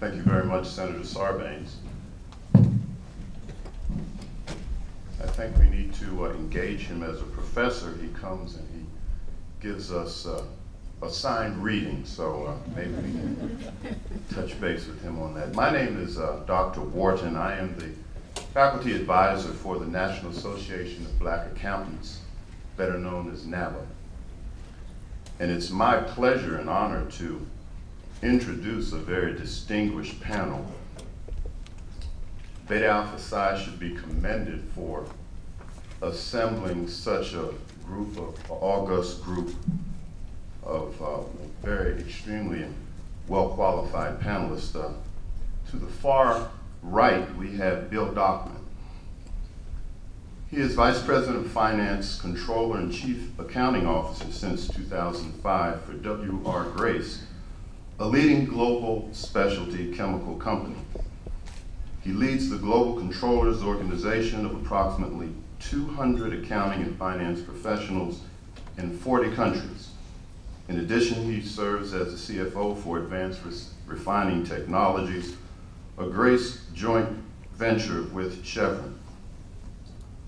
Thank you very much, Senator Sarbanes. I think we need to engage him as a professor. He comes and he gives us assigned reading, so maybe we can touch base with him on that. My name is Dr. Wharton. I am the faculty advisor for the National Association of Black Accountants, better known as NABA. And it's my pleasure and honor to introduce a very distinguished panel. Beta Alpha Psi should be commended for assembling such a group of august group of very extremely well-qualified panelists. To the far right, we have Bill Dockman. He is Vice President of Finance, Controller, and Chief Accounting Officer since 2005 for W.R. Grace, a leading global specialty chemical company. He leads the Global Controllers Organization of approximately 200 accounting and finance professionals in 40 countries. In addition, he serves as the CFO for Advanced Refining Technologies, a Grace joint venture with Chevron.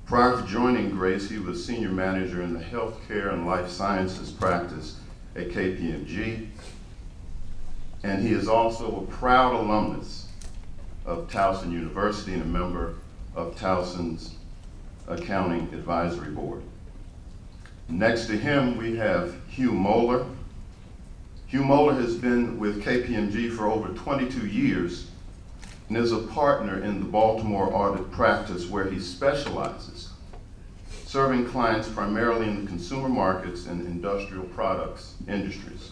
Prior to joining Grace, he was senior manager in the healthcare and life sciences practice at KPMG, and he is also a proud alumnus of Towson University and a member of Towson's Accounting Advisory Board. Next to him, we have Hugh Moeller. Hugh Moeller has been with KPMG for over 22 years and is a partner in the Baltimore audit practice where he specializes, serving clients primarily in the consumer markets and industrial products industries.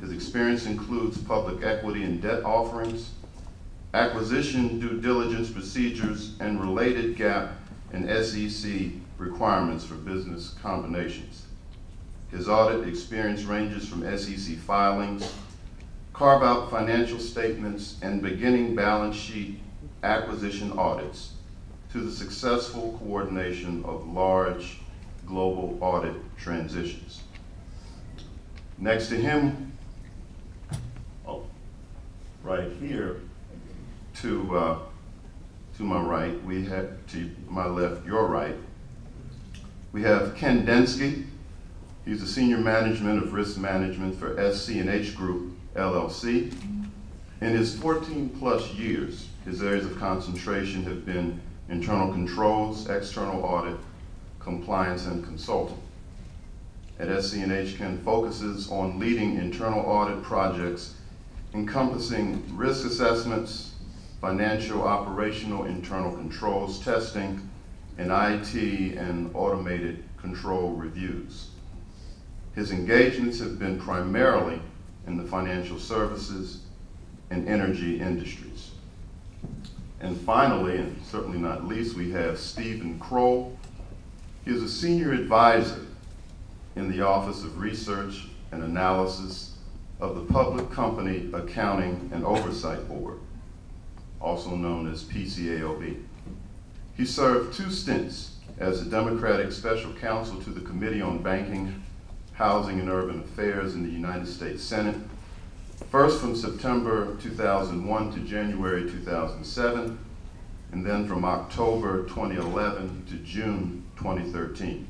His experience includes public equity and debt offerings, acquisition due diligence procedures, and related GAAP and SEC requirements for business combinations. His audit experience ranges from SEC filings, carve-out financial statements, and beginning balance sheet acquisition audits to the successful coordination of large global audit transitions. Next to him, right here, to my right, we have, to my left, your right, we have Ken Denski. He's a senior management of risk management for SC&H Group, LLC. In his 14+ years, his areas of concentration have been internal controls, external audit, compliance, and consulting. At SC&H, Ken focuses on leading internal audit projects encompassing risk assessments, financial, operational, internal controls testing, and IT and automated control reviews. His engagements have been primarily in the financial services and energy industries. And finally, and certainly not least, we have Stephen Kroll. He is a senior advisor in the Office of Research and Analysis of the Public Company Accounting and Oversight Board, also known as PCAOB. He served 2 stints as a Democratic Special Counsel to the Committee on Banking, Housing, and Urban Affairs in the United States Senate, first from September 2001 to January 2007, and then from October 2011 to June 2013.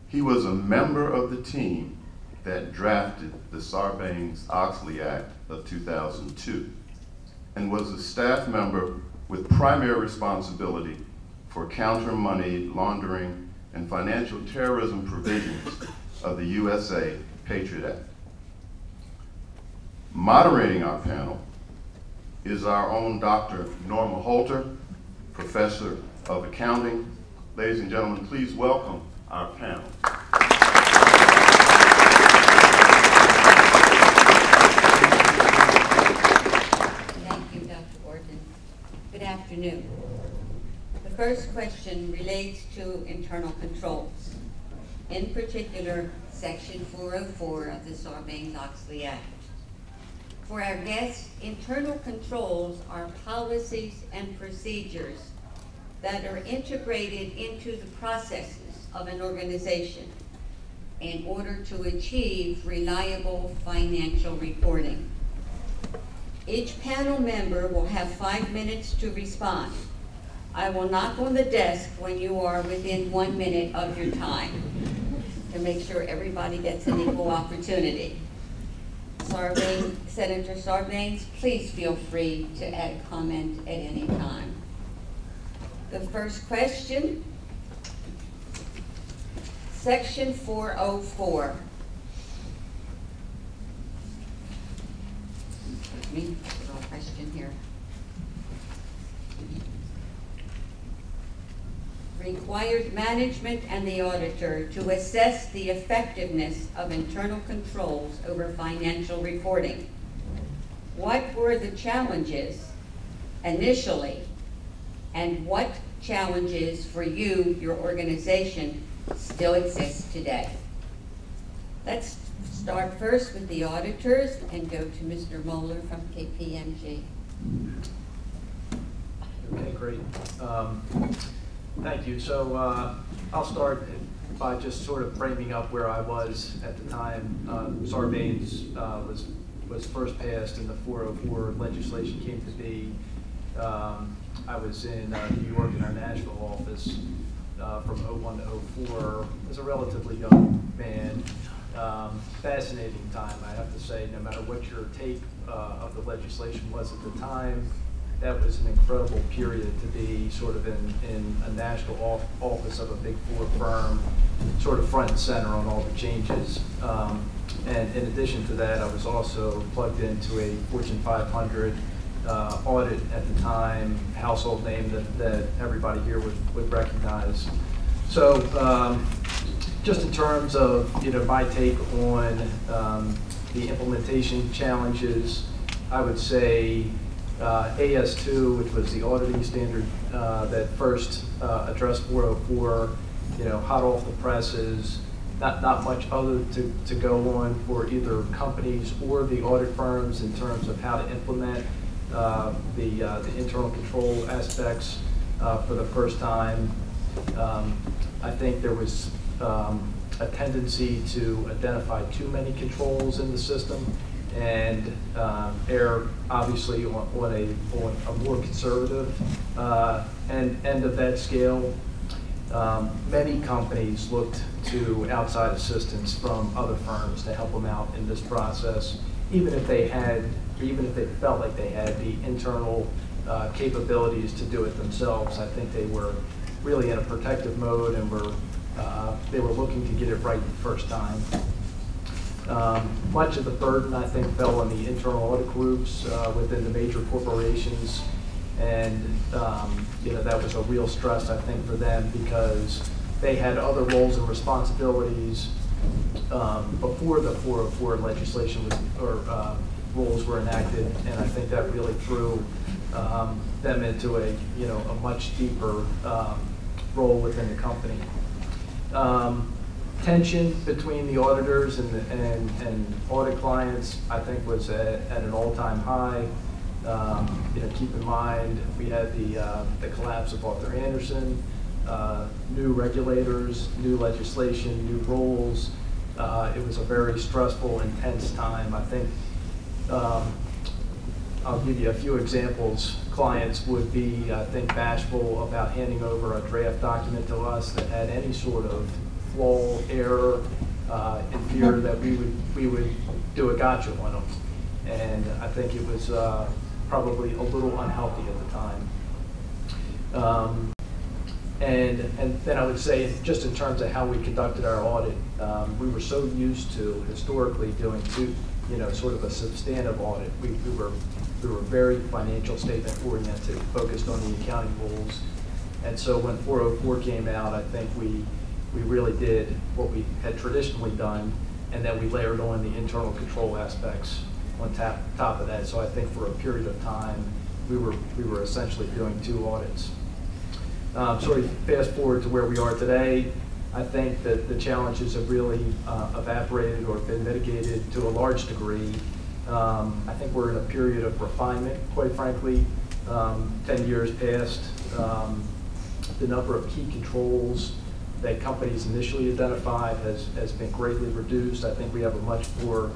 He was a member of the team that drafted the Sarbanes-Oxley Act of 2002 and was a staff member with primary responsibility for counter-money laundering and financial terrorism provisions of the USA Patriot Act. Moderating our panel is our own Dr. Norma Holter, Professor of Accounting. Ladies and gentlemen, please welcome our panel. Thank you, Dr. Wharton. Good afternoon. The first question relates to internal controls, in particular, Section 404 of the Sarbanes-Oxley Act. For our guests, internal controls are policies and procedures that are integrated into the processes of an organization in order to achieve reliable financial reporting. Each panel member will have 5 minutes to respond. I will knock on the desk when you are within 1 minute of your time to make sure everybody gets an equal opportunity. Senator Sarbanes, please feel free to add a comment at any time. The first question, Section 404. Excuse me, little question here. Required management and the auditor to assess the effectiveness of internal controls over financial reporting. What were the challenges initially, and what challenges for you, your organization, still exist today? Let's start first with the auditors and go to Mr. Moeller from KPMG. Okay, great. Thank you. So I'll start by just sort of framing up where I was at the time Sarbanes was first passed and the 404 legislation came to be. I was in New York in our Nashville office from 01 to 04 as a relatively young man. Fascinating time, I have to say, no matter what your take of the legislation was at the time. That was an incredible period to be sort of in a national office of a big four firm, sort of front and center on all the changes. And in addition to that, I was also plugged into a Fortune 500 audit at the time, household name that everybody here would recognize. So just in terms of my take on the implementation challenges, I would say AS2, which was the auditing standard that first addressed 404, hot off the presses, not much other to go on for either companies or the audit firms in terms of how to implement the internal control aspects for the first time. I think there was a tendency to identify too many controls in the system and err obviously on a more conservative end of that scale. Many companies looked to outside assistance from other firms to help them out in this process, even if they felt like they had the internal capabilities to do it themselves. I think they were really in a protective mode and they were looking to get it right the first time. Much of the burden, I think, fell on the internal audit groups within the major corporations, and that was a real stress, I think, for them because they had other roles and responsibilities before the 404 legislation rules were enacted, and I think that really threw them into a much deeper role within the company. Tension between the auditors and audit clients, I think, was at an all-time high. Keep in mind we had the collapse of Arthur Anderson, new regulators, new legislation, new rules. It was a very stressful, intense time. I think I'll give you a few examples. Clients would be, I think, bashful about handing over a draft document to us that had any sort of flaw, error, in fear that we would do a gotcha on them. And I think it was probably a little unhealthy at the time. And then I would say, just in terms of how we conducted our audit, we were so used to historically doing sort of a substantive audit. We were very financial statement oriented, focused on the accounting rules. And so when 404 came out, I think we really did what we had traditionally done, and then we layered on the internal control aspects on top of that. So I think for a period of time, we were essentially doing 2 audits. Sort of fast forward to where we are today, I think that the challenges have really evaporated or been mitigated to a large degree. I think we're in a period of refinement, quite frankly. 10 years past, the number of key controls that companies initially identified has been greatly reduced. I think we have a much more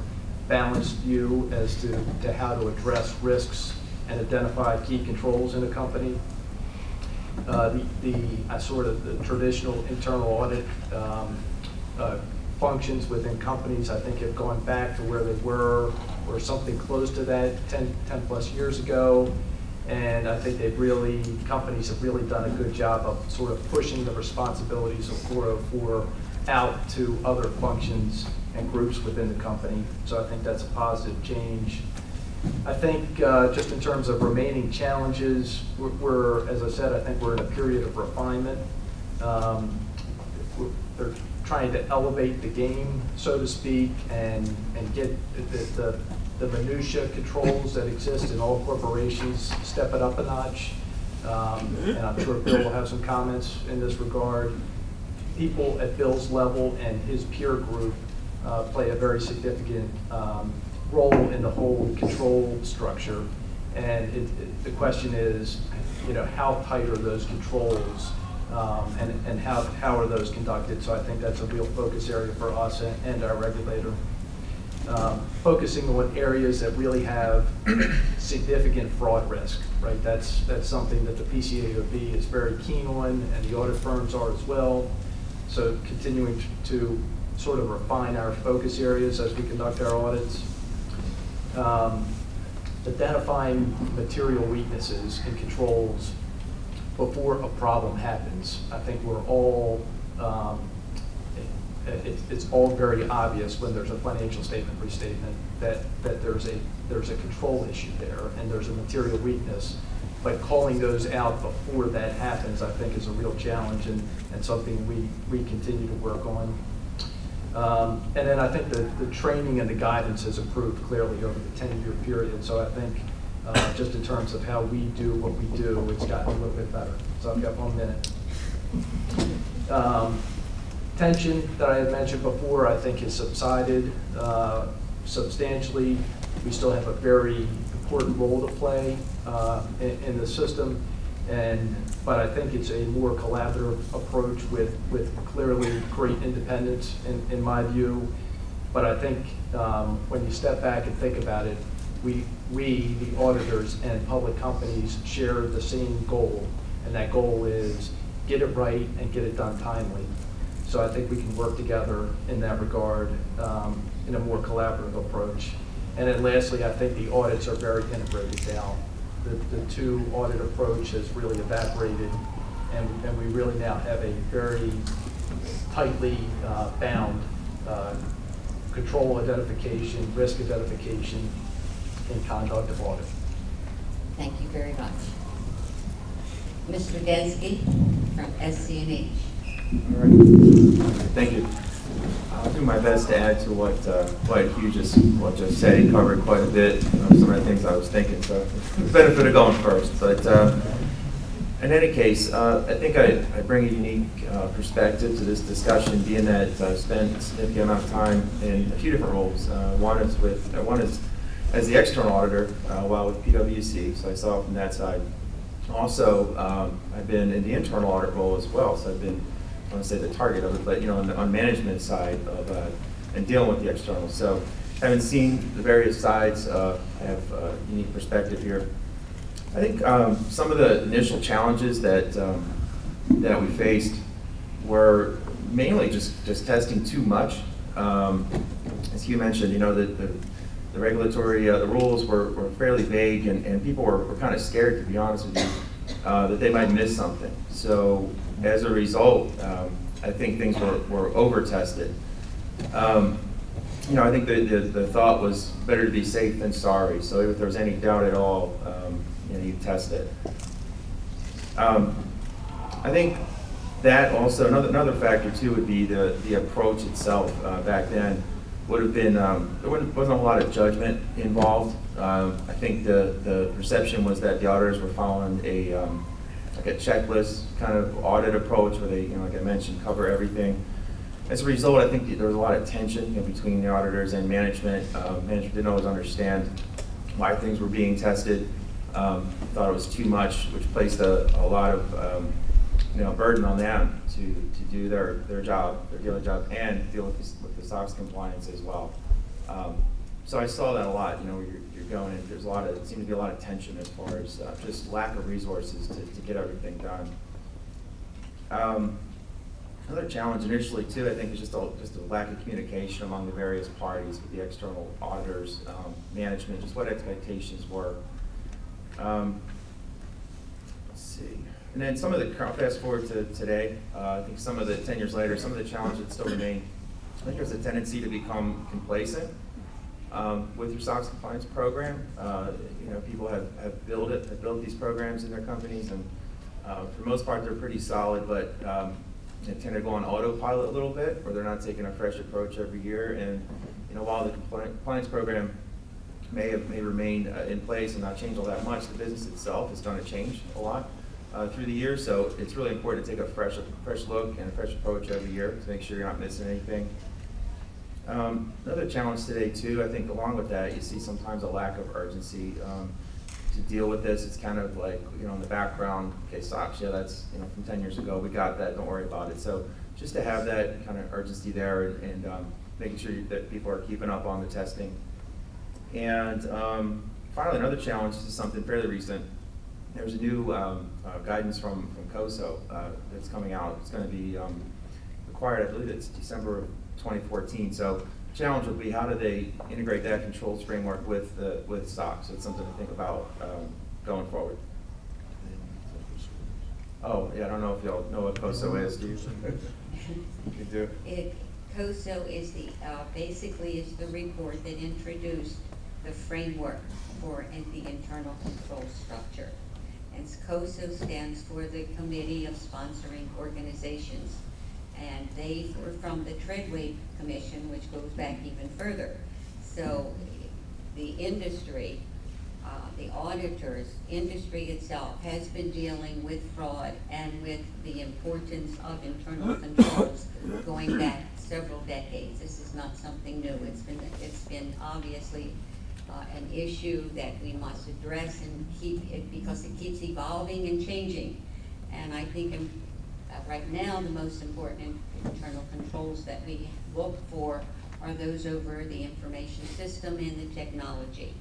balanced view as to how to address risks and identify key controls in a company. The traditional internal audit functions within companies, I think, have gone back to where they were or something close to that 10 plus years ago. And I think companies have really done a good job of sort of pushing the responsibilities of 404 out to other functions and groups within the company. So I think that's a positive change. I think just in terms of remaining challenges, as I said, I think we're in a period of refinement. They're trying to elevate the game, so to speak, and get the minutia controls that exist in all corporations, step it up a notch. And I'm sure Bill will have some comments in this regard. People at Bill's level and his peer group play a very significant role in the whole control structure. And the question is, how tight are those controls, and how are those conducted? So I think that's a real focus area for us and our regulator. Focusing on areas that really have significant fraud risk, right? That's something that the PCAOB is very keen on, and the audit firms are as well. So continuing to sort of refine our focus areas as we conduct our audits. Identifying material weaknesses in controls before a problem happens. I think we're all, it's all very obvious when there's a financial statement restatement that there's a control issue there and there's a material weakness. But calling those out before that happens, I think, is a real challenge and something we continue to work on. And then I think the training and the guidance has improved clearly over the 10-year period. So I think just in terms of how we do what we do, it's gotten a little bit better. So I've got 1 minute. Tension that I had mentioned before, I think, has subsided substantially. We still have a very important role to play in the system, but I think it's a more collaborative approach with clearly great independence in my view. But I think when you step back and think about it, we, the auditors and public companies, share the same goal, and that goal is get it right and get it done timely. So I think we can work together in that regard in a more collaborative approach. And then lastly, I think the audits are very integrated now. The two audit approach has really evaporated, and we really now have a very tightly bound control identification, risk identification, and conduct of audit. Thank you very much. Mr. Denski from SC&H. All right. Thank you. I'll do my best to add to what Hugh just said. He covered quite a bit of some of the things I was thinking, so the benefit of going first. But in any case, I think I bring a unique perspective to this discussion, being that I've spent a significant amount of time in a few different roles. One is as the external auditor while with PwC, so I saw it from that side. Also, I've been in the internal audit role as well, so I've been, I want to say the target of it, but on management side of and dealing with the external. So having seen the various sides, I have a unique perspective here. I think some of the initial challenges that we faced were mainly just testing too much. As you mentioned, the regulatory, the rules were fairly vague, and people were kind of scared, to be honest with you, that they might miss something. So as a result, I think things were over-tested. I think the thought was better to be safe than sorry. So if there was any doubt at all, you test it. I think that also, another factor too would be the approach itself. Back then would have been, there wasn't a lot of judgment involved. I think the perception was that the auditors were following like a checklist kind of audit approach where they, like I mentioned, cover everything. As a result, I think there was a lot of tension between the auditors and management. Management didn't always understand why things were being tested. Thought it was too much, which placed a lot of burden on them to do their job, their daily job, and deal with the SOX compliance as well. So I saw that a lot, you know, where you're going, and there's it seemed to be a lot of tension as far as just lack of resources to get everything done. Another challenge initially too, I think, is just a lack of communication among the various parties, with the external auditors, management, just what expectations were. Let's see. And then some of the, I'll fast forward to today, I think some of the, 10 years later, some of the challenges that still remain. I think there's a tendency to become complacent with your SOX compliance program. You know, people have built these programs in their companies, and for the most part, they're pretty solid, but they tend to go on autopilot a little bit, or they're not taking a fresh approach every year. And you know, while the compliance program may remain in place and not change all that much, the business itself is going to change a lot through the year. So it's really important to take a fresh look and a fresh approach every year to make sure you're not missing anything. Another challenge today too, I think along with that, you see sometimes a lack of urgency to deal with this. It's kind of like, you know, in the background, okay, SOX, yeah, that's, you know, from 10 years ago, we got that, don't worry about it. So just to have that kind of urgency there, and making sure that people are keeping up on the testing. And finally, another challenge, this is something fairly recent. There's a new guidance from COSO that's coming out. It's going to be required, I believe it's December of 2014. So the challenge will be, how do they integrate that controls framework with SOX? So it's something to think about going forward. Oh, yeah, I don't know if y'all know what COSO is, do you? You do? COSO is basically is the report that introduced the framework for the internal control structure. And COSO stands for the Committee of Sponsoring Organizations. And they were from the Treadway Commission, which goes back even further. So the industry, the auditors, industry itself has been dealing with fraud and with the importance of internal controls going back several decades. This is not something new. It's been obviously an issue that we must address and keep it, because it keeps evolving and changing. And I think right now the most important internal controls that we look for are those over the information system and the technology.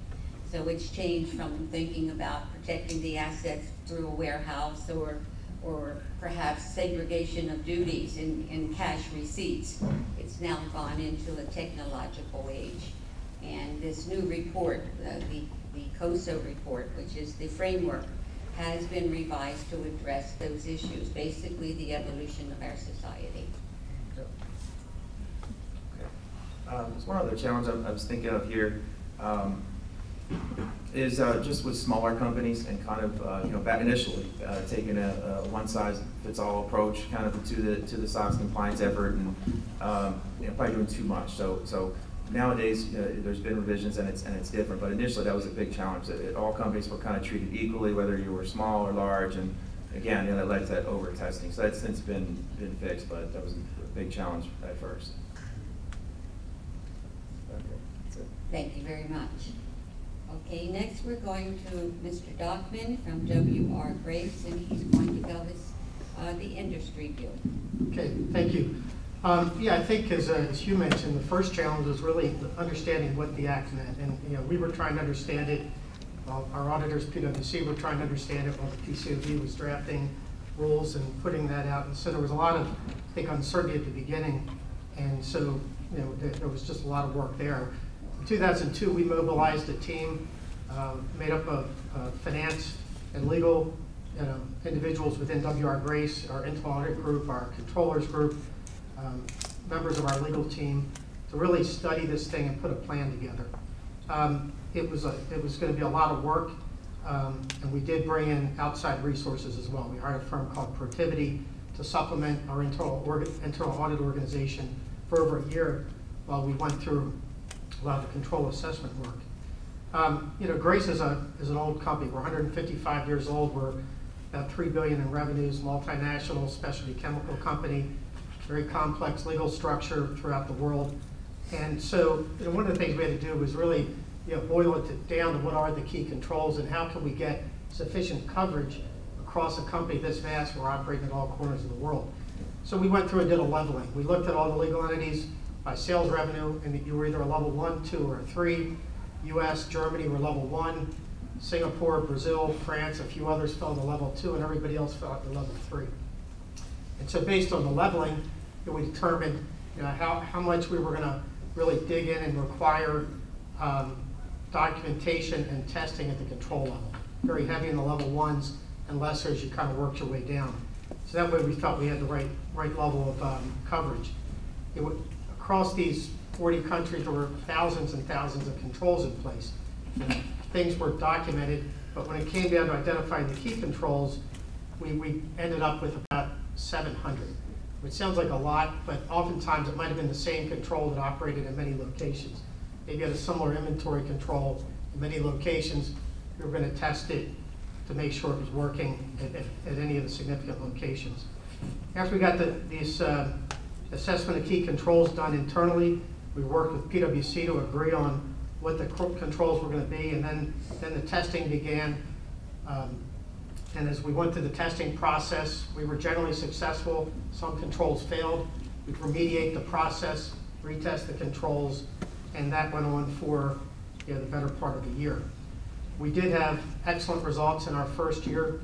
So it's changed from thinking about protecting the assets through a warehouse or perhaps segregation of duties in cash receipts. It's now gone into a technological age. And this new report, the COSO report, which is the framework, has been revised to address those issues, basically the evolution of our society. There's one other challenge I was thinking of here, is just with smaller companies and kind of, you know, back initially taking a one-size-fits-all approach kind of to the SOX compliance effort, and you know, probably doing too much. So nowadays, there's been revisions and it's different, but initially that was a big challenge. All companies were kind of treated equally, whether you were small or large, and again, you know, that led to that over-testing. So that's since been fixed, but that was a big challenge at first. Okay, that's it. Thank you very much. Okay, next we're going to Mr. Dockman from W.R. Grace, and he's going to give us the industry view. Okay, thank you. Yeah, I think as you mentioned, the first challenge was really understanding what the act meant. And you know, we were trying to understand it, our auditors, PwC, were trying to understand it while the PCAOB was drafting rules and putting that out. And so there was a lot of, I think, uncertainty at the beginning. And so, you know, there was just a lot of work there. In 2002, we mobilized a team made up of finance and legal individuals within W.R. Grace, our internal audit group, our controllers group, members of our legal team, to really study this thing and put a plan together. It was going to be a lot of work, and we did bring in outside resources as well. We hired a firm called Protiviti to supplement our internal audit organization for over a year while we went through a lot of the control assessment work. You know, Grace is an old company. We're 155 years old. We're about $3 billion in revenues, multinational specialty chemical company, very complex legal structure throughout the world. And so, you know, one of the things we had to do was really, you know, boil it down to what are the key controls and how can we get sufficient coverage across a company this vast. We're operating in all corners of the world. So we went through and did a leveling. We looked at all the legal entities by sales revenue, and you were either a level 1, 2, or 3. US, Germany were level 1. Singapore, Brazil, France, a few others fell to level 2, and everybody else fell to level 3. And so based on the leveling, we determined how much we were going to really dig in and require documentation and testing at the control level. Very heavy in the level 1s and lesser as you kind of worked your way down. So that way we felt we had the right level of coverage. Across these 40 countries, there were thousands and thousands of controls in place. Things were documented, but when it came down to identifying the key controls, we ended up with about 700. Which sounds like a lot, but oftentimes it might have been the same control that operated in many locations. Maybe you had a similar inventory control in many locations. You were going to test it to make sure it was working at any of the significant locations. After we got this assessment of key controls done internally, we worked with PwC to agree on what the controls were going to be, and then the testing began. And as we went through the testing process, we were generally successful. Some controls failed. We'd remediate the process, retest the controls, and that went on for the better part of the year. We did have excellent results in our first year.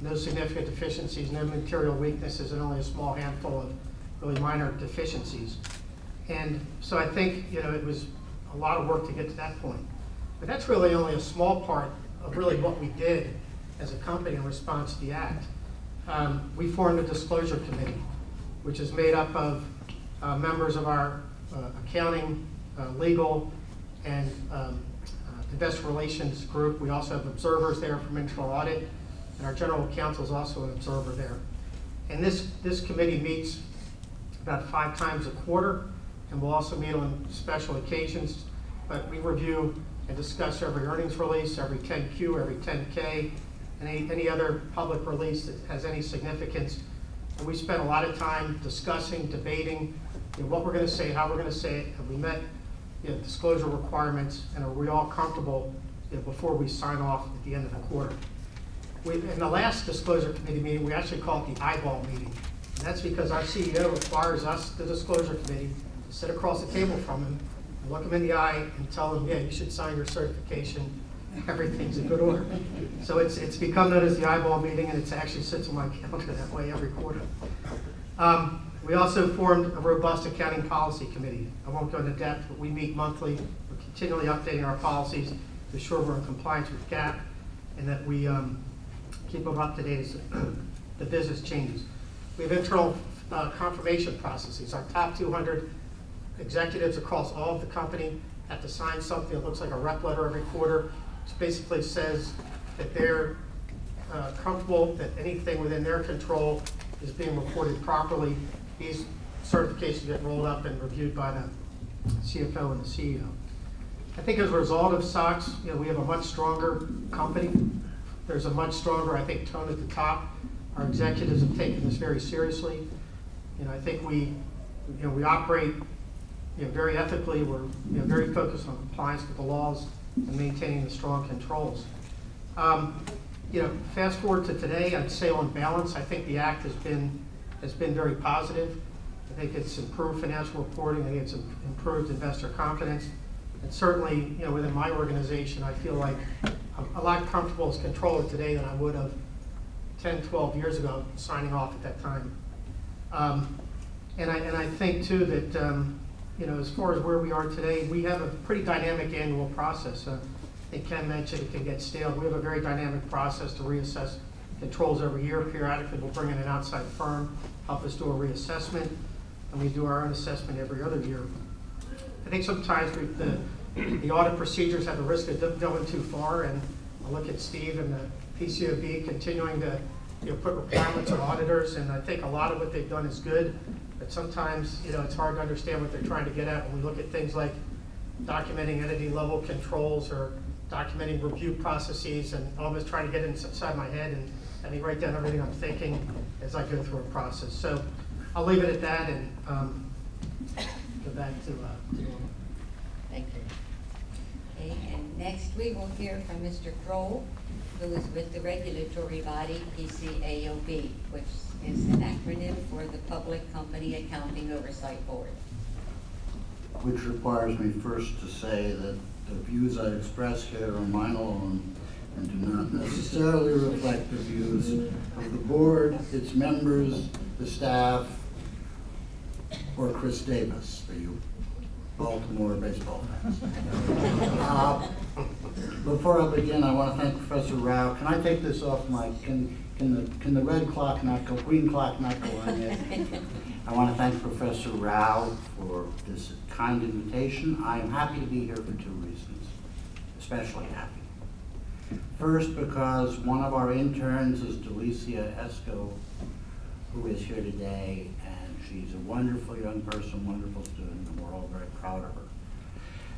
No significant deficiencies, no material weaknesses, and only a small handful of really minor deficiencies. And so I think it was a lot of work to get to that point. But that's really only a small part of really what we did as a company in response to the Act. We formed a disclosure committee, which is made up of members of our accounting, legal, and investor relations group. We also have observers there from internal audit, and our general counsel is also an observer there. And this committee meets about 5 times a quarter, and we'll also meet on special occasions. But we review and discuss every earnings release, every 10Q, every 10K, and any other public release that has any significance. And we spent a lot of time discussing, debating what we're going to say, how we're going to say it. Have we met disclosure requirements, and are we all comfortable before we sign off at the end of the quarter? In the last disclosure committee meeting, we actually call it the eyeball meeting. And that's because our CEO requires us, the disclosure committee, to sit across the table from him, and look him in the eye, and tell him, yeah, you should sign your certification. Everything's in good order. So it's become known as the eyeball meeting, and it actually sits on my calendar that way every quarter. We also formed a robust accounting policy committee. I won't go into depth, but we meet monthly. We're continually updating our policies to ensure we're in compliance with GAAP, and that we keep them up to date as the business changes. We have internal confirmation processes. Our top 200 executives across all of the company have to sign something that looks like a rep letter every quarter, which basically says that they're comfortable that anything within their control is being reported properly. These certifications get rolled up and reviewed by the CFO and the CEO. I think as a result of SOX, we have a much stronger company. There's a much stronger, I think, tone at the top. Our executives have taken this very seriously. I think we operate very ethically. We're very focused on compliance with the laws and maintaining the strong controls. Fast forward to today, I'd say on balance, I think the Act has been very positive. I think it's improved financial reporting. I think it's improved investor confidence. And certainly, within my organization, I feel like I'm a lot comfortable as controller today than I would have 10, 12 years ago signing off at that time. And I think too that as far as where we are today, we have a pretty dynamic annual process. I think Ken mentioned it can get stale. We have a very dynamic process to reassess controls every year. Periodically, we'll bring in an outside firm, help us do a reassessment, and we do our own assessment every other year. I think sometimes the audit procedures have the risk of going too far, and I look at Steve and the PCAOB continuing to put requirements on auditors, and I think a lot of what they've done is good, but sometimes it's hard to understand what they're trying to get at when we look at things like documenting entity level controls or documenting review processes, and almost trying to get inside my head and let me write down everything I'm thinking as I go through a process. So I'll leave it at that and go back to normal. Thank you. Okay, and next we will hear from Mr. Kroll, who is with the regulatory body PCAOB, which is an acronym for the Public Company Accounting Oversight Board. which requires me first to say that the views I express here are mine alone and do not necessarily reflect the views of the board, its members, the staff, or Chris Davis, for you Baltimore baseball fans. Before I begin, I want to thank Professor Rao. Can I take this off my, can the red clock not go, green clock not go on yet? I want to thank Professor Rao for this kind invitation. I am happy to be here for two reasons, especially happy. First, because one of our interns is Delicia Esco, who is here today, and she's a wonderful young person, wonderful student, and we're all very proud of her.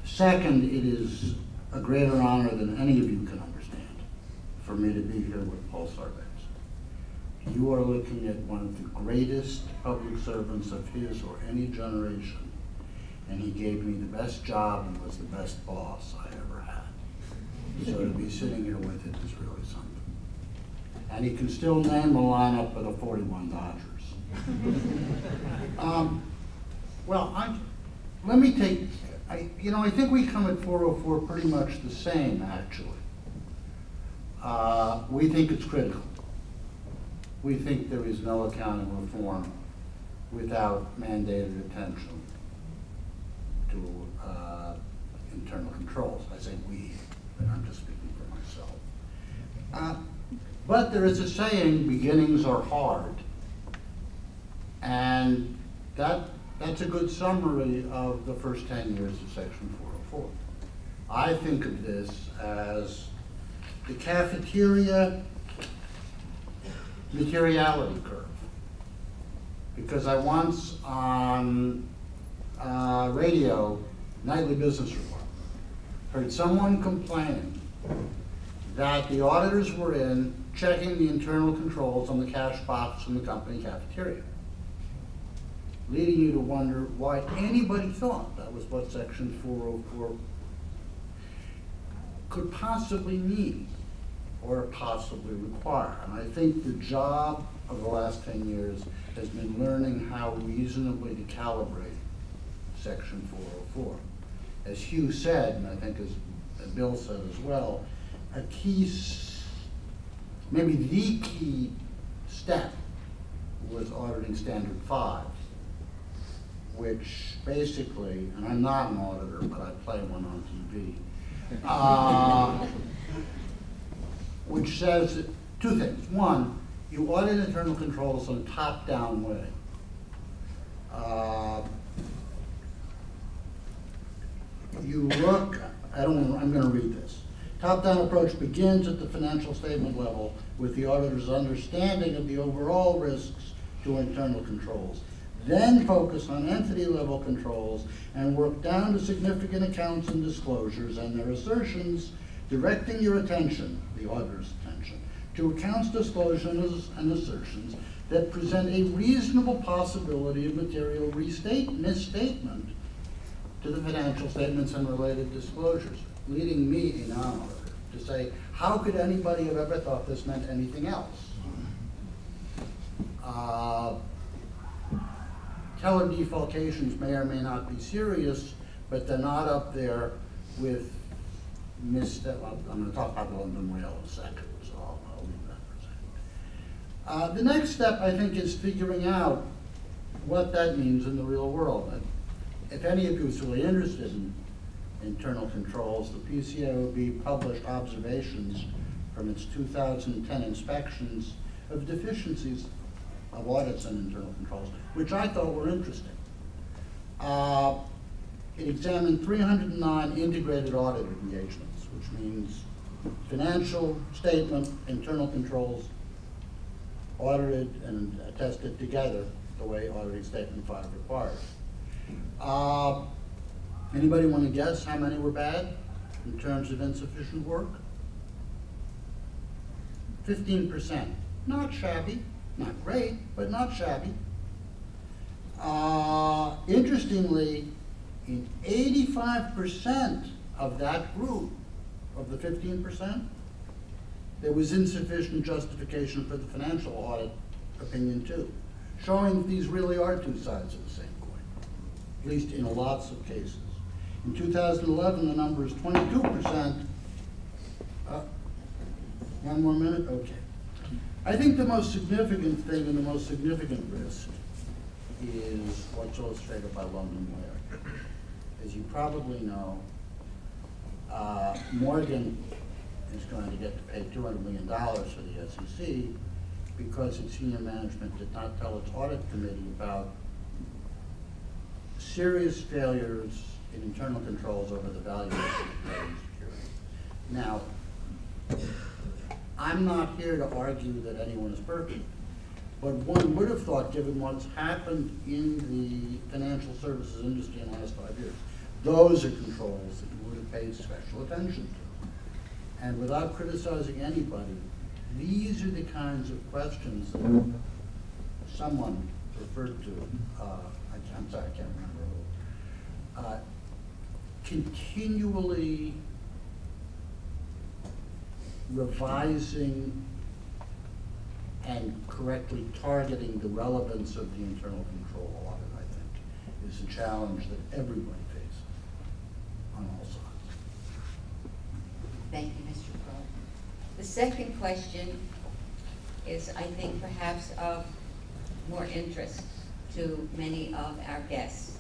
Second, it is a greater honor than any of you can understand for me to be here with Paul Sarbanes. You are looking at one of the greatest public servants of his or any generation, and he gave me the best job and was the best boss I ever had. So to be sitting here with him is really something. And he can still name a lineup of the 41 Dodgers. Let me take, I think we come at 404 pretty much the same, actually. We think it's critical. We think there is no accounting reform without mandated attention to internal controls. I say we, but I'm just speaking for myself. But there is a saying, beginnings are hard. And that's a good summary of the first 10 years of Section 404. I think of this as the cafeteria materiality curve. Because I once on radio, Nightly Business Report, heard someone complaining that the auditors were in checking the internal controls on the cash box in the company cafeteria, leading you to wonder why anybody thought that was what Section 404 could possibly mean or possibly require. And I think the job of the last 10 years has been learning how reasonably to calibrate Section 404. As Hugh said, and I think as Bill said as well, a key, maybe the key step was auditing Standard 5, which basically, and I'm not an auditor, but I play one on TV, which says two things. One, you audit internal controls in a top-down way. You look, I'm going to read this. Top-down approach begins at the financial statement level with the auditor's understanding of the overall risks to internal controls. Then focus on entity-level controls and work down to significant accounts and disclosures and their assertions, directing your attention, the auditor's attention, to accounts, disclosures, and assertions that present a reasonable possibility of material misstatement to the financial statements and related disclosures, leading me, a non-auditor, to say, how could anybody have ever thought this meant anything else? Teller defalcations may or may not be serious, but they're not up there with misstep. I'm going to talk about the London Rail in a second, so I'll leave that for a second. The next step, I think, is figuring out what that means in the real world. If any of you is really interested in internal controls, the PCAOB published observations from its 2010 inspections of deficiencies of audits and internal controls, which I thought were interesting. It examined 309 integrated audit engagements, which means financial statement, internal controls, audited and attested together the way auditing statement 5 requires. Anybody want to guess how many were bad in terms of insufficient work? 15%. Not shabby, not great, but not shabby. Interestingly, in 85% of that group, of the 15%, there was insufficient justification for the financial audit opinion too, showing that these really are two sides of the same coin. at least in lots of cases. In 2011, the number is 22%. One more minute? Okay. I think the most significant thing and the most significant risk is what's illustrated by London Ware. As you probably know, Morgan is going to get to pay $200 million for the SEC because its senior management did not tell its audit committee about serious failures in internal controls over the valuation of trading securities. Now, I'm not here to argue that anyone is perfect, but one would have thought, given what's happened in the financial services industry in the last 5 years, those are controls that you would have paid special attention to. And without criticizing anybody, these are the kinds of questions that someone referred to, I'm sorry, I can't remember who, continually revising and correctly targeting the relevance of the internal control audit, I think, is a challenge that everybody faces on all sides. Thank you, Mr. Crowe. The second question is, I think, perhaps of more interest to many of our guests.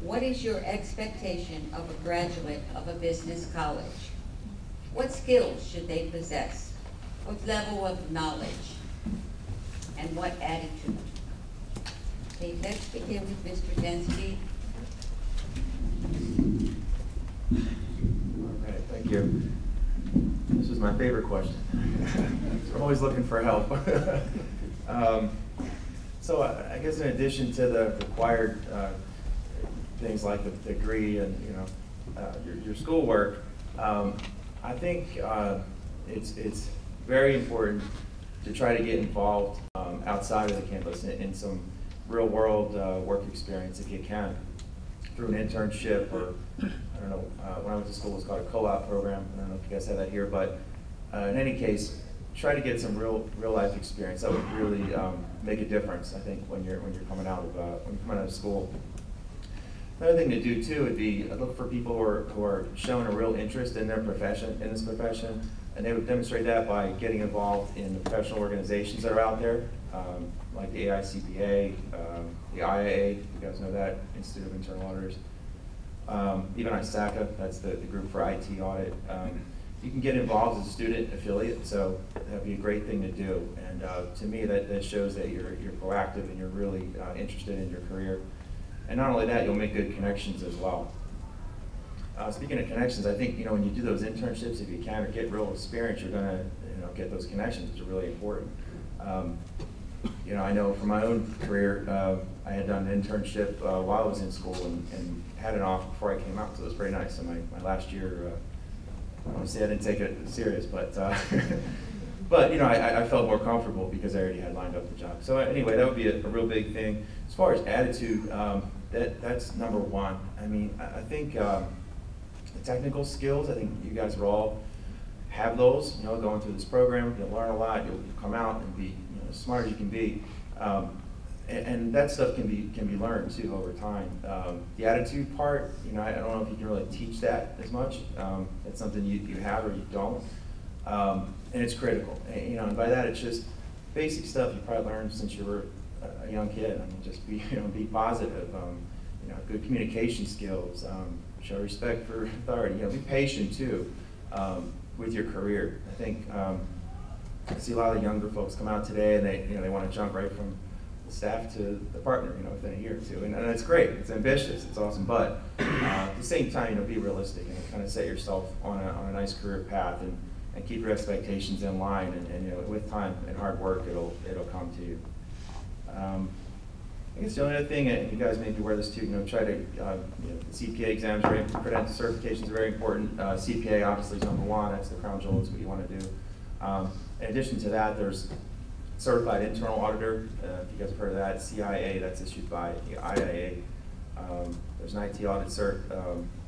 What is your expectation of a graduate of a business college? What skills should they possess? What level of knowledge? And what attitude? Okay, let's begin with Mr. Denski. All right, thank you. This is my favorite question. I'm always looking for help. So I guess in addition to the required things like the degree and your schoolwork, I think it's very important to try to get involved outside of the campus in some real world work experience if you can, through an internship or, I don't know, when I went to school it was called a co-op program. I don't know if you guys have that here, but in any case, try to get some real life experience. That would really make a difference, I think, when you're coming out of school. Another thing to do too would be look for people who are showing a real interest in their profession, in this profession, and they would demonstrate that by getting involved in the professional organizations that are out there, like the AICPA, the IAA, you guys know that, Institute of Internal Auditors, even ISACA, that's the group for IT audit. You can get involved as a student affiliate, so that'd be a great thing to do. And to me, that shows that you're proactive and you're really interested in your career. And not only that, you'll make good connections as well. Speaking of connections, I think when you do those internships, if you can, or get real experience, you're going to get those connections, which are really important. I know from my own career, I had done an internship while I was in school and had an offer before I came out, so it was pretty nice. So my last year, obviously I didn't take it serious, but but I felt more comfortable because I already had lined up the job. So anyway, that would be a real big thing. As far as attitude, that's number one. I mean, I think the technical skills, I think you guys will all have those. Going through this program, you'll learn a lot. You'll come out and be as smart as you can be, and that stuff can be learned too over time. The attitude part, I don't know if you can really teach that as much. It's something you have or you don't, and it's critical. And by that, it's just basic stuff you probably learned since you were a young kid. I mean, just be positive. Good communication skills. Show respect for authority. Be patient too with your career. I think I see a lot of younger folks come out today and they want to jump right from the staff to the partner within a year or two, and that's great. It's ambitious. It's awesome. But at the same time, be realistic and kind of set yourself on a nice career path and keep your expectations in line. And with time and hard work, it'll come to you. I guess the only other thing, and you guys may be aware of this too, try to, the CPA exams, credential certifications are very important. CPA obviously is number one, that's the crown jewel, that's what you want to do. In addition to that, there's Certified Internal Auditor, if you guys have heard of that, CIA, that's issued by the IIA. There's an IT audit cert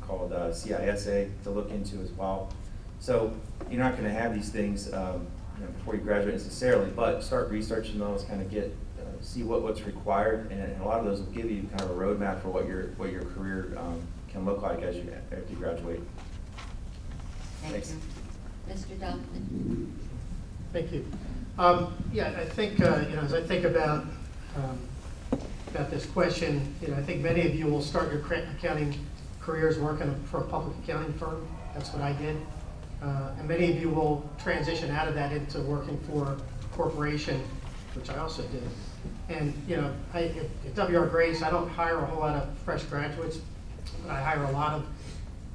called CISA to look into as well. So you're not going to have these things before you graduate necessarily, but start researching those, kind of get see what's required, and a lot of those will give you kind of a roadmap for what your career can look like after you graduate. Thank you. Mr. Dockman. Thank you. Yeah, I think, as I think about this question, I think many of you will start your accounting careers working for a public accounting firm. That's what I did. And many of you will transition out of that into working for a corporation, which I also did. And, at W.R. Grace, I don't hire a whole lot of fresh graduates, but I hire a lot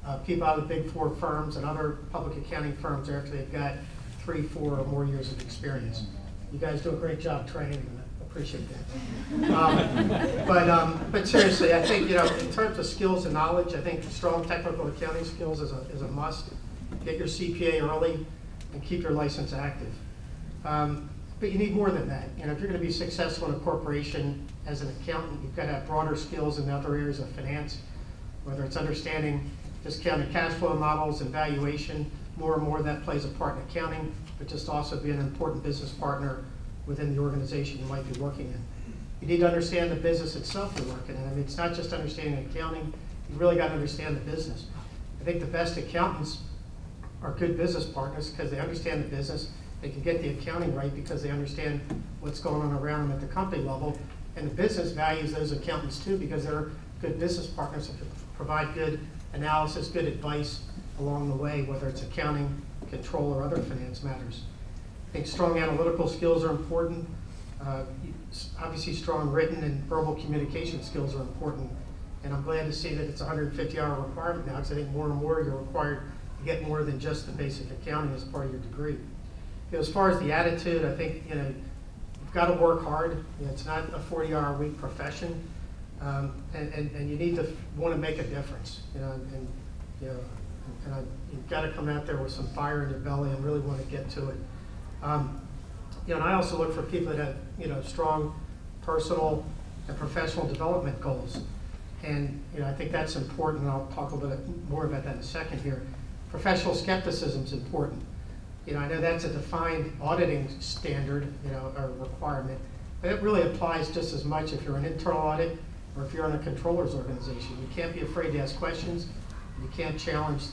of people out of the big four firms and other public accounting firms after they've got 3, 4, or more years of experience. You guys do a great job training, and I appreciate that. But seriously, I think, in terms of skills and knowledge, I think strong technical accounting skills is a must. Get your CPA early and keep your license active. But you need more than that. If you're going to be successful in a corporation as an accountant, you've got to have broader skills in other areas of finance, whether it's understanding discounted cash flow models and valuation. More and more that plays a part in accounting, but just also be an important business partner within the organization you might be working in. You need to understand the business itself you're working in. I mean, it's not just understanding accounting, you really got to understand the business. I think the best accountants are good business partners because they understand the business. They can get the accounting right because they understand what's going on around them at the company level. And the business values those accountants too because they're good business partners that provide good analysis, good advice along the way, whether it's accounting, control, or other finance matters. I think strong analytical skills are important. Obviously, strong written and verbal communication skills are important. And I'm glad to see that it's a 150-hour requirement now because I think more and more you're required to get more than just the basic accounting as part of your degree. As far as the attitude, I think you've got to work hard. It's not a 40-hour-a-week profession, and you need to want to make a difference. You've got to come out there with some fire in your belly and really want to get to it. And I also look for people that have strong personal and professional development goals, and I think that's important. And I'll talk a little bit more about that in a second here. Professional skepticism is important. I know that's a defined auditing standard, or requirement, but it really applies just as much if you're an internal audit or if you're in a controller's organization. You can't be afraid to ask questions. You can't challenge.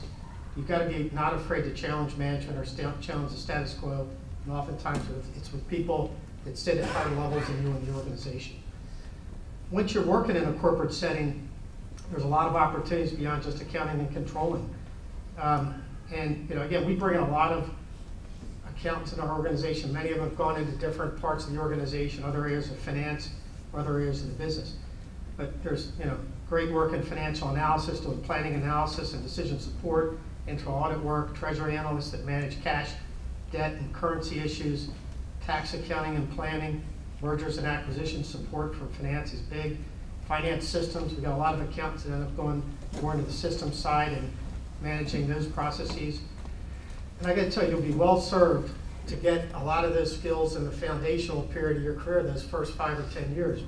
You've got to be not afraid to challenge management or challenge the status quo. And oftentimes it's with people that sit at higher levels than you in the organization. Once you're working in a corporate setting, there's a lot of opportunities beyond just accounting and controlling. And again, we bring in a lot of accountants in our organization. Many of them have gone into different parts of the organization, other areas of finance, or other areas of the business. But there's great work in financial analysis, doing planning analysis and decision support, internal audit work, treasury analysts that manage cash, debt, and currency issues, tax accounting and planning, mergers and acquisitions support for finance is big. Finance systems, we've got a lot of accountants that end up going more into the system side and managing those processes. And I got to tell you, you'll be well served to get a lot of those skills in the foundational period of your career, those first 5 or 10 years.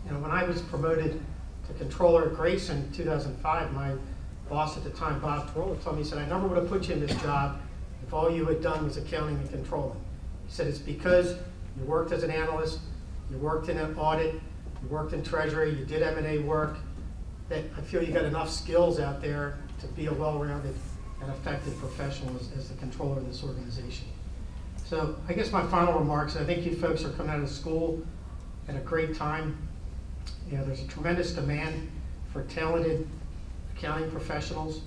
When I was promoted to controller at Grace in 2005, my boss at the time, Bob Troller, told me, he said, I never would have put you in this job if all you had done was accounting and controlling. He said, it's because you worked as an analyst, you worked in an audit, you worked in treasury, you did M&A work, that I feel you got enough skills out there to be a well-rounded and effective professional as the controller of this organization. So I guess my final remarks, I think you folks are coming out of school at a great time. There's a tremendous demand for talented accounting professionals.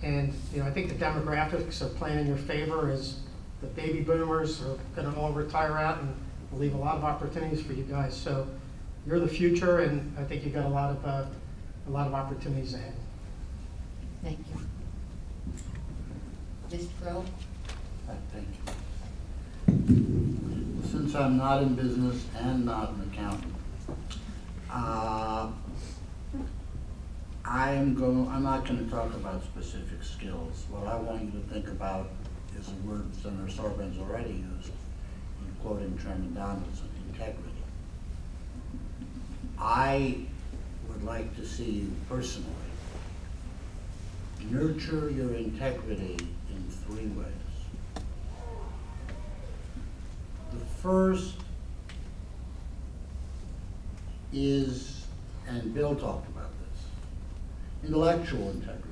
And I think the demographics are playing in your favor as the baby boomers are going to all retire out and will leave a lot of opportunities for you guys. So you're the future, and I think you've got a lot of opportunities ahead. Thank you. Mr. Crowe? Thank you. Since I'm not in business and not an accountant, I'm not going to talk about specific skills. What I want you to think about is a word Senator Sarbanes already used in quoting Chairman Donaldson, integrity. I would like to see you personally nurture your integrity in 3 ways. The first is, and Bill talked about this, intellectual integrity.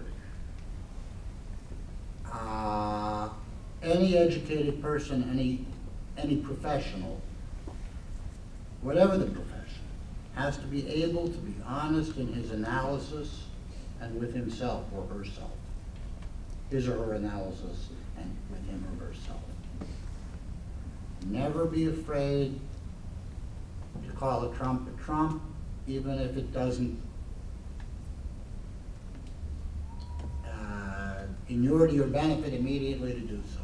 Any educated person, any professional, whatever the profession, has to be able to be honest in his analysis and with himself or herself. His or her analysis and with him or herself. Never be afraid to call a trump, even if it doesn't inure to your benefit immediately to do so.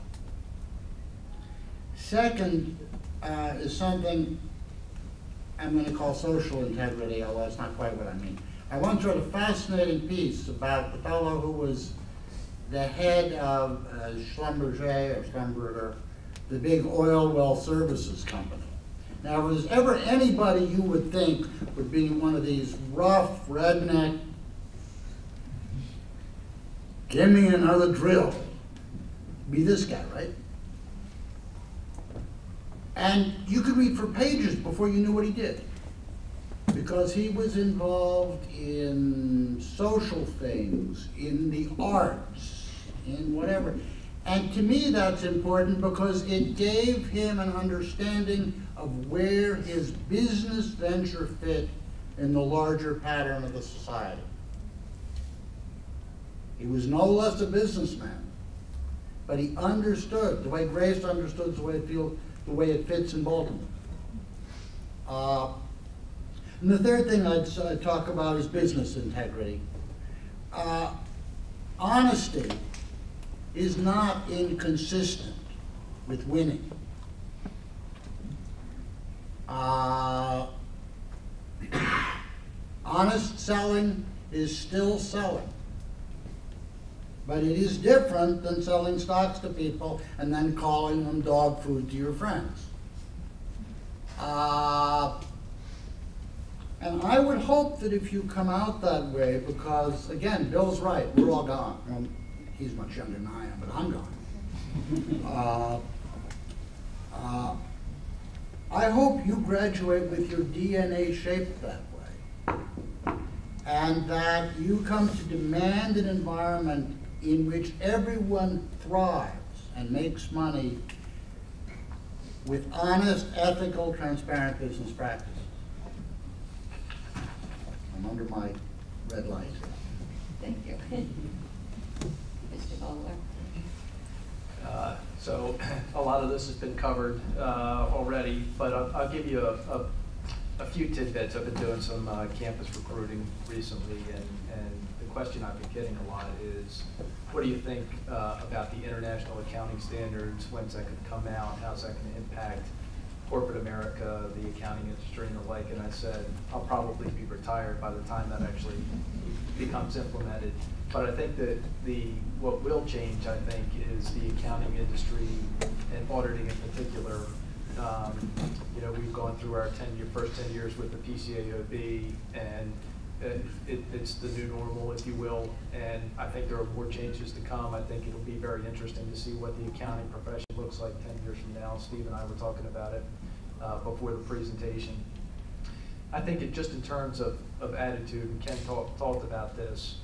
Second is something I'm going to call social integrity, although that's not quite what I mean. I once read a fascinating piece about the fellow who was the head of Schlumberger, the big oil well services company. Now, if there's ever anybody you would think would be one of these rough, redneck, give me another drill, be this guy, right? And you could read for pages before you knew what he did, because he was involved in social things, in the arts, in whatever. And to me that's important because it gave him an understanding of where his business venture fit in the larger pattern of the society. He was no less a businessman, but he understood the way Grace understood the way it fits in Baltimore. And the third thing I'd talk about is business integrity. Honesty is not inconsistent with winning. Honest selling is still selling. But it is different than selling stocks to people and then calling them dog food to your friends. And I would hope that if you come out that way, because again, Bill's right, we're all gone. Well, he's much younger than I am, but I'm gone. I hope you graduate with your DNA shaped that way. And that you come to demand an environment in which everyone thrives and makes money with honest, ethical, transparent business practices. I'm under my red light. Thank you. Mr. Bowler. So a lot of this has been covered already, but I'll give you a few tidbits. I've been doing some campus recruiting recently, and the question I've been getting a lot is, what do you think about the international accounting standards? When's that going to come out? How's that going to impact corporate America, the accounting industry, and the like? And I said, I'll probably be retired by the time that actually becomes implemented. But I think that what will change, I think, is the accounting industry and auditing in particular. You know, we've gone through our first 10 years with the PCAOB, and it's the new normal, if you will. And I think there are more changes to come. I think it'll be very interesting to see what the accounting profession looks like 10 years from now. Steve and I were talking about it before the presentation. I think it just in terms of attitude, and Ken talked about this,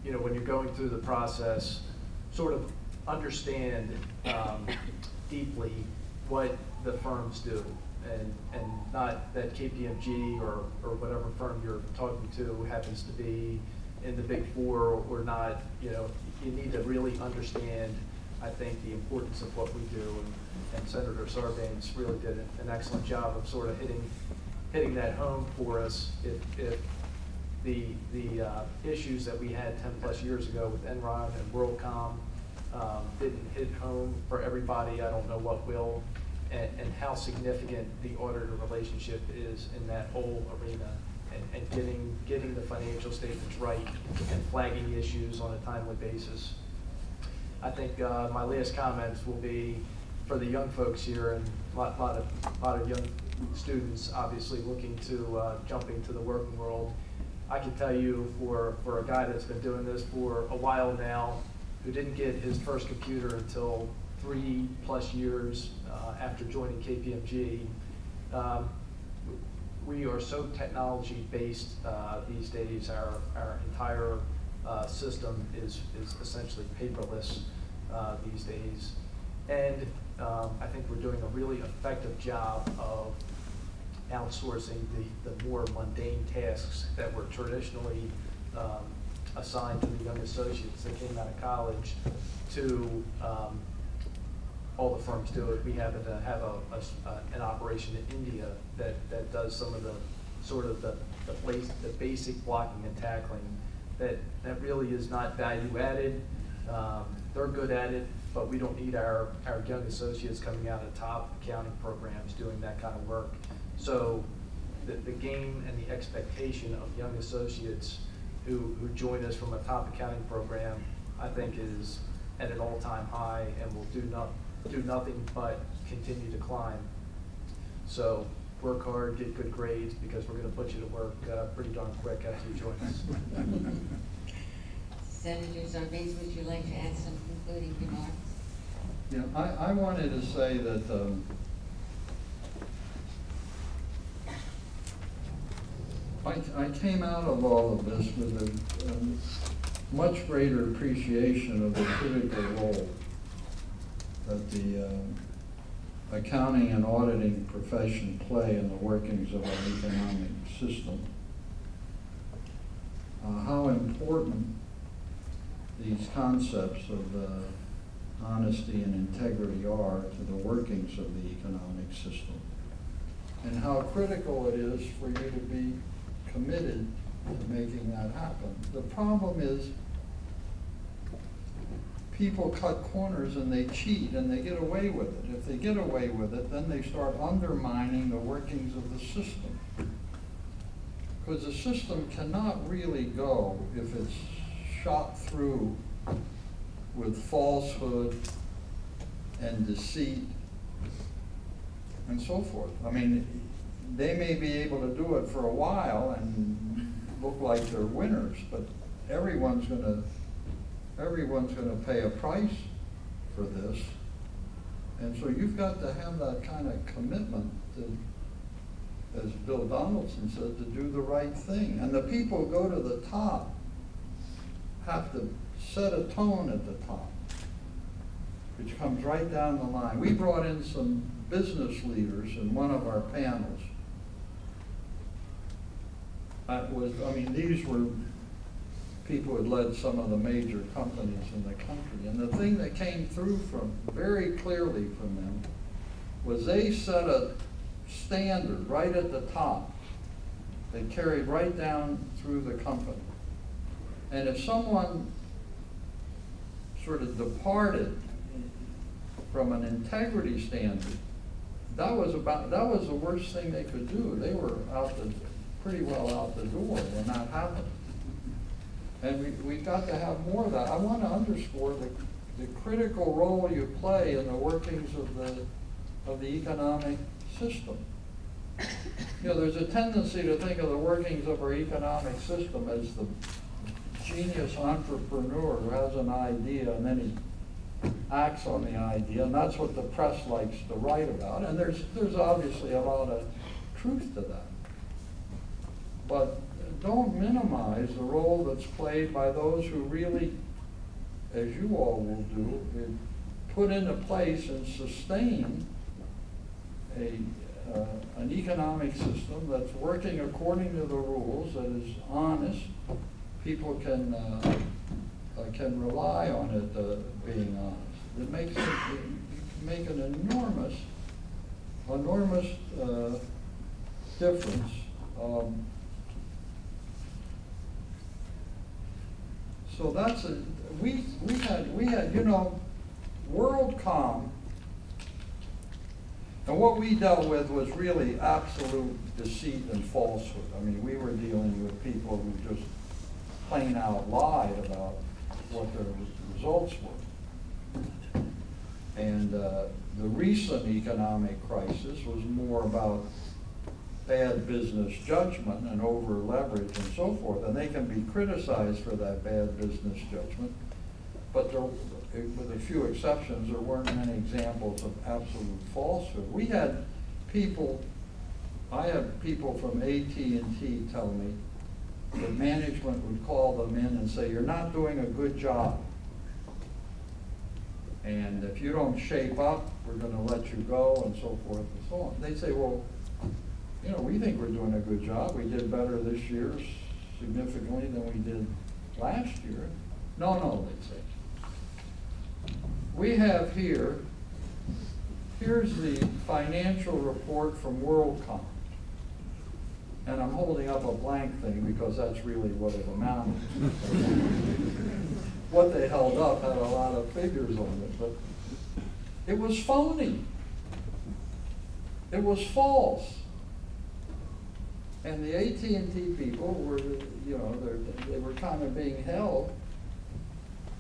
you know, when you're going through the process, sort of understand deeply what the firms do, and not that KPMG or whatever firm you're talking to happens to be in the Big Four or not. You know, you need to really understand, I think, the importance of what we do, and Senator Sarbanes really did an excellent job of sort of hitting that home for us. If the issues that we had 10 plus years ago with Enron and WorldCom didn't hit home for everybody, I don't know what will, and how significant the auditor relationship is in that whole arena, and getting the financial statements right and flagging issues on a timely basis. I think my last comments will be for the young folks here, and a lot of young students obviously looking to jump into the working world. I can tell you for a guy that's been doing this for a while now, who didn't get his first computer until 3+ years after joining KPMG, we are so technology-based these days. Our entire system is essentially paperless these days. And I think we're doing a really effective job of outsourcing the more mundane tasks that were traditionally assigned to the young associates that came out of college to all the firms do it. We happen to have an operation in India that does some of the sort of the basic blocking and tackling that really is not value added. They're good at it, but we don't need our young associates coming out of top accounting programs doing that kind of work. So the game and the expectation of young associates who join us from a top accounting program, I think, is at an all-time high and will do nothing but continue to climb. So work hard, get good grades, because we're going to put you to work pretty darn quick after you join us. Senator Sarbanes, would you like to add some concluding remarks? Yeah, I wanted to say that I came out of all of this with a much greater appreciation of the critical role that the accounting and auditing profession play in the workings of our economic system. How important these concepts of honesty and integrity are to the workings of the economic system, and how critical it is for you to be committed to making that happen. The problem is people cut corners and they cheat and they get away with it. If they get away with it, then they start undermining the workings of the system. Because the system cannot really go if it's shot through with falsehood and deceit and so forth. I mean, they may be able to do it for a while and look like they're winners, but everyone's going to pay a price for this. And so you've got to have that kind of commitment to, as Bill Donaldson said, to do the right thing. And the people who go to the top have to set a tone at the top, which comes right down the line. We brought in some business leaders in one of our panels. These were people who had led some of the major companies in the country. And the thing that came through very clearly from them was they set a standard right at the top that carried right down through the company. And if someone sort of departed from an integrity standard, that was the worst thing they could do. They were pretty well out the door when that happened. And we've got to have more of that. I want to underscore the critical role you play in the workings of the economic system. You know, there's a tendency to think of the workings of our economic system as the genius entrepreneur who has an idea and then he acts on the idea, and that's what the press likes to write about. And there's obviously a lot of truth to that. But don't minimize the role that's played by those who really, as you all will do, put into place and sustain an economic system that's working according to the rules, that is honest. People can rely on it being honest. It makes make an enormous difference. So that's we had WorldCom, and what we dealt with was really absolute deceit and falsehood. I mean, we were dealing with people who just plain out lied about what their results were. And the recent economic crisis was more about bad business judgment and over leverage and so forth, and they can be criticized for that bad business judgment, but with a few exceptions, there weren't many examples of absolute falsehood. We had people I had people from AT&T tell me that management would call them in and say, you're not doing a good job. And if you don't shape up, we're going to let you go, and so forth and so on. They say, well, you know, we think we're doing a good job. We did better this year significantly than we did last year. No, they say. We have here's the financial report from WorldCom. And I'm holding up a blank thing because that's really what it amounted to. What they held up had a lot of figures on it, but it was phony. It was false. And the AT&T people were, you know, they were kind of being held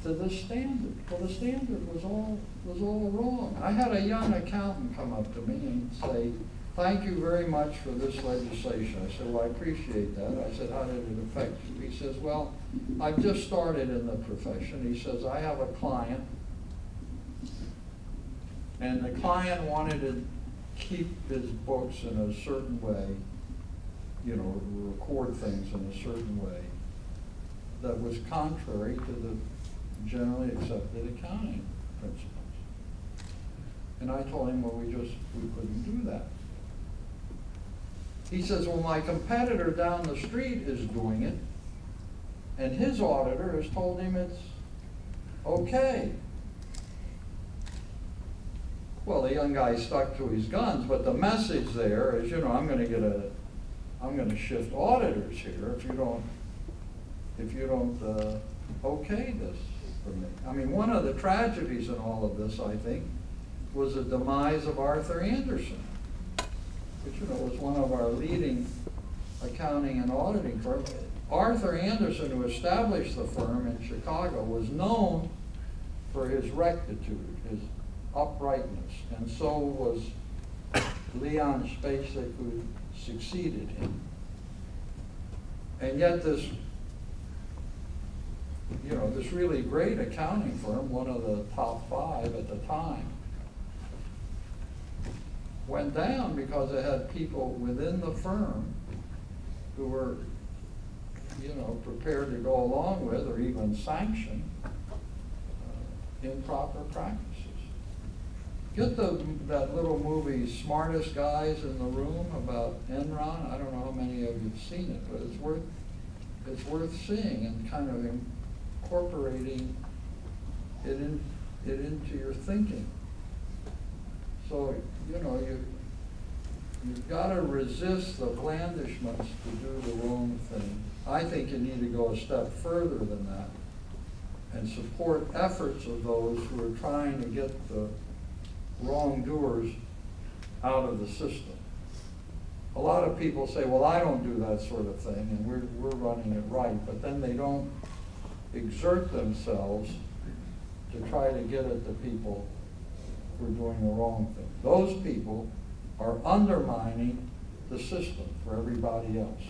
to this standard. Well, the standard was all wrong. I had a young accountant come up to me and say, thank you very much for this legislation. I said, well, I appreciate that. I said, how did it affect you? He says, well, I've just started in the profession. He says, I have a client, and the client wanted to keep his books in a certain way, you know, record things in a certain way that was contrary to the generally accepted accounting principles. And I told him, well, we couldn't do that. He says, well, my competitor down the street is doing it, and his auditor has told him it's okay. Well, the young guy stuck to his guns, but the message there is, you know, I'm going to shift auditors here if you don't okay this for me. I mean, one of the tragedies in all of this, I think, was the demise of Arthur Andersen, which, you know, was one of our leading accounting and auditing firms. Arthur Andersen, who established the firm in Chicago, was known for his rectitude, his uprightness, and so was Leon Spacek, who succeeded him. And yet this, you know, this really great accounting firm, one of the top 5 at the time, went down because it had people within the firm who were, you know, prepared to go along with or even sanction improper practices. Get that little movie, Smartest Guys in the Room, about Enron. I don't know how many of you have seen it, but it's worth seeing and kind of incorporating it into your thinking. So, you know, you've got to resist the blandishments to do the wrong thing. I think you need to go a step further than that and support efforts of those who are trying to get the wrongdoers out of the system. A lot of people say, well, I don't do that sort of thing, and we're running it right, but then they don't exert themselves to try to get at the people who are doing the wrong thing. Those people are undermining the system for everybody else.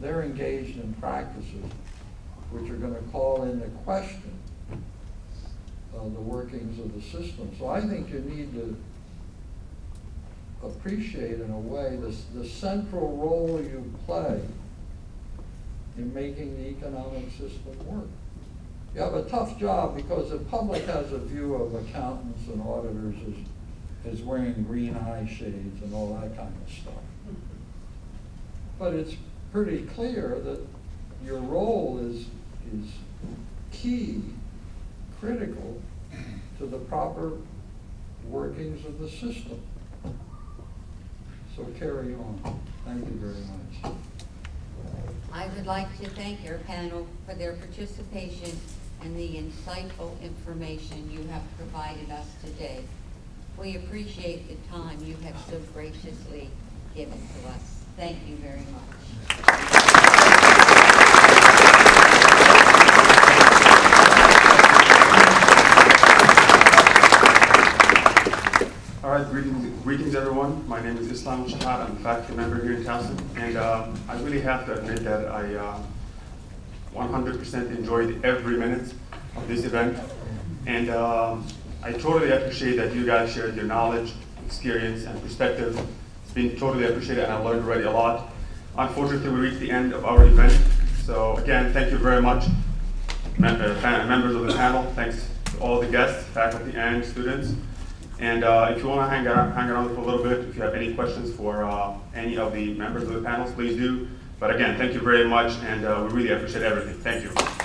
They're engaged in practices which are going to call into question the workings of the system. So I think you need to appreciate, in a way, the central role you play in making the economic system work. You have a tough job because the public has a view of accountants and auditors as wearing green eye shades and all that kind of stuff. But it's pretty clear that your role is key, critical to the proper workings of the system. So carry on. Thank you very much. I would like to thank your panel for their participation and the insightful information you have provided us today. We appreciate the time you have so graciously given to us. Thank you very much. All right, greetings everyone. My name is Islam Shahad. I'm a faculty member here in Towson, and I really have to admit that I 100% enjoyed every minute of this event, and I totally appreciate that you guys shared your knowledge, experience, and perspective It's been totally appreciated, and I learned already a lot. Unfortunately, we reached the end of our event. So again, thank you very much, members of the panel. Thanks to all the guests, faculty, and students. And if you want to hang around for a little bit, if you have any questions for any of the members of the panels, please do. But again, thank you very much, and we really appreciate everything. Thank you.